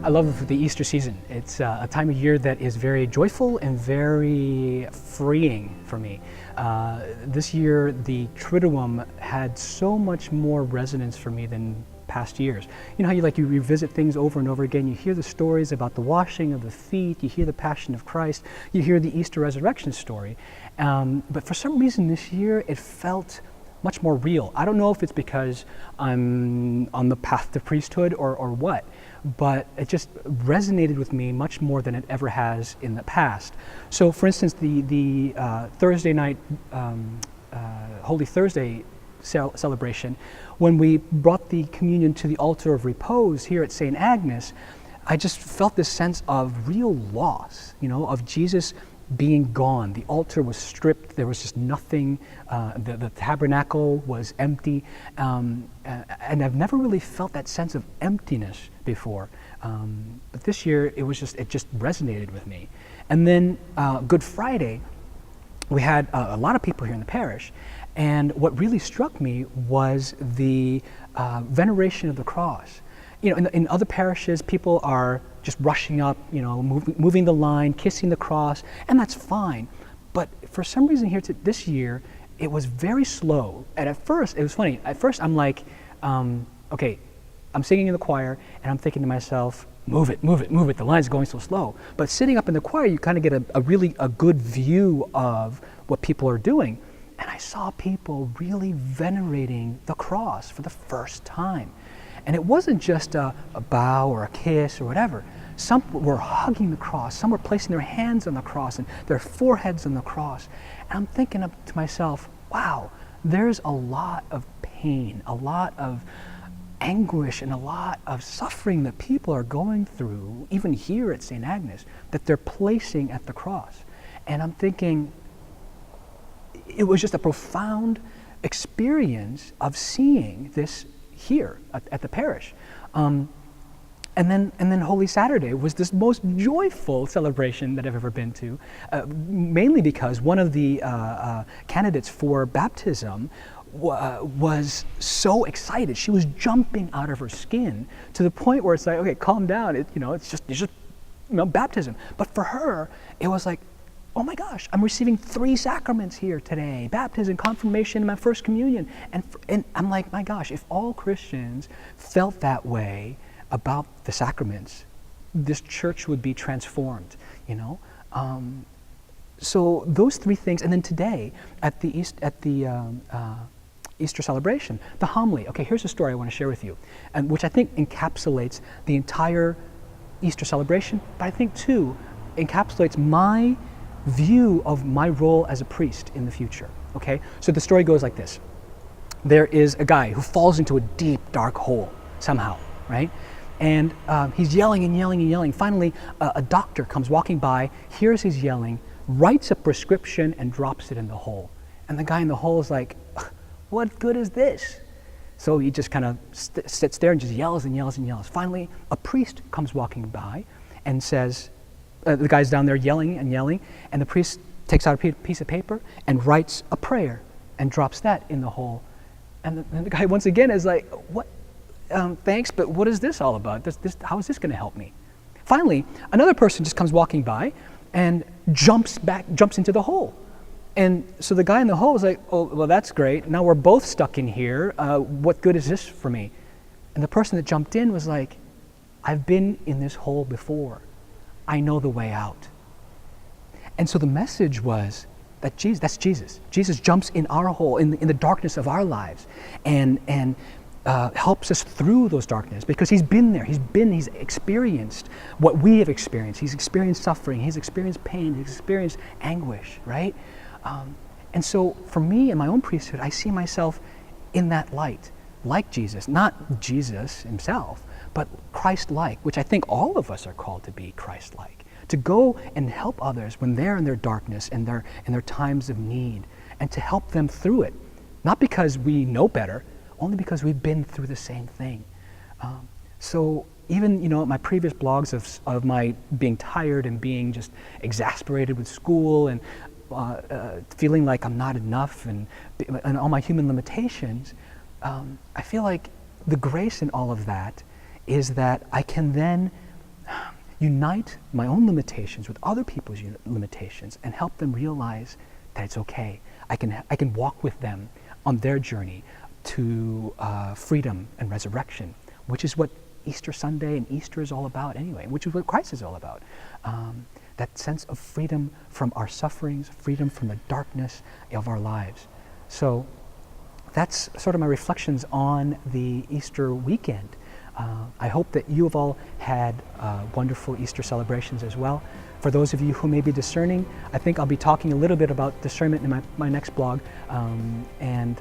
I love the Easter season. It's a time of year that is very joyful and very freeing for me. This year, the Triduum had so much more resonance for me than past years. You know how you revisit things over and over again. You hear the stories about the washing of the feet. You hear the Passion of Christ. You hear the Easter resurrection story. But for some reason this year, it felt much more real. I don't know if it's because I'm on the path to priesthood or what, but it just resonated with me much more than it ever has in the past. So for instance, the Thursday night, Holy Thursday celebration, when we brought the communion to the altar of repose here at St. Agnes, I just felt this sense of real loss, you know, of Jesus being gone. The altar was stripped. There was just nothing. The tabernacle was empty. And I've never really felt that sense of emptiness before. But this year, it just resonated with me. And then Good Friday, we had a lot of people here in the parish. And what really struck me was the veneration of the cross. You know, in other parishes, people are just rushing up, you know, moving the line, kissing the cross, and that's fine. But for some reason here this year, it was very slow. And at first, it was funny. At first, I'm like, okay, I'm singing in the choir, and I'm thinking to myself, move it, move it, move it. The line's going so slow. But sitting up in the choir, you kind of get a really good view of what people are doing. And I saw people really venerating the cross for the first time. And it wasn't just a bow or a kiss or whatever. Some were hugging the cross. Some were placing their hands on the cross and their foreheads on the cross. And I'm thinking to myself, wow, there's a lot of pain, a lot of anguish, and a lot of suffering that people are going through, even here at St. Agnes, that they're placing at the cross. And I'm thinking, it was just a profound experience of seeing this here at the parish. And then Holy Saturday was this most joyful celebration that I've ever been to, mainly because one of the candidates for baptism was so excited. She was jumping out of her skin to the point where it's like, okay, calm down. It's just baptism. But for her, it was like, oh my gosh, I'm receiving 3 sacraments here today: baptism, confirmation, and my first communion. And I'm like, my gosh, if all Christians felt that way about the sacraments, this church would be transformed, you know? So those 3 things, and then today at the Easter celebration, the homily. Okay, here's a story I want to share with you, and which I think encapsulates the entire Easter celebration, but I think too encapsulates my view of my role as a priest in the future. Okay, so the story goes like this. There is a guy who falls into a deep, dark hole somehow, right? And he's yelling and yelling and yelling. Finally, a doctor comes walking by, hears his yelling, writes a prescription, and drops it in the hole. And the guy in the hole is like, what good is this? So he just kind of sits there and just yells and yells and yells. Finally, a priest comes walking by and says, the guy's down there yelling and yelling, and the priest takes out a piece of paper and writes a prayer and drops that in the hole. And the guy once again is like, what? Thanks, but what is this all about? How is this going to help me? Finally, another person just comes walking by and jumps into the hole. And so the guy in the hole is like, oh, well, that's great. Now we're both stuck in here. What good is this for me? And the person that jumped in was like, I've been in this hole before. I know the way out. And so the message was that that's Jesus. Jesus jumps in our hole, in the darkness of our lives, and helps us through those darkness, because he's been there. He's experienced what we have experienced. He's experienced suffering. He's experienced pain. He's experienced anguish, right? And so for me in my own priesthood, I see myself in that light, like Jesus, not Jesus himself, but Christ-like, which I think all of us are called to be Christ-like, to go and help others when they're in their darkness and in their times of need, and to help them through it, not because we know better, only because we've been through the same thing. So even my previous blogs of my being tired and being just exasperated with school and feeling like I'm not enough and all my human limitations, I feel like the grace in all of that is that I can then unite my own limitations with other people's limitations and help them realize that it's okay. I can walk with them on their journey to freedom and resurrection, which is what Easter Sunday and Easter is all about anyway, which is what Christ is all about. That sense of freedom from our sufferings, freedom from the darkness of our lives. So that's sort of my reflections on the Easter weekend. I hope that you have all had wonderful Easter celebrations as well. For those of you who may be discerning, I think I'll be talking a little bit about discernment in my next blog, and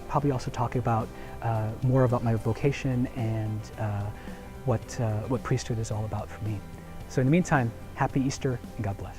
probably also talking about more about my vocation and what priesthood is all about for me. So in the meantime, happy Easter and God bless.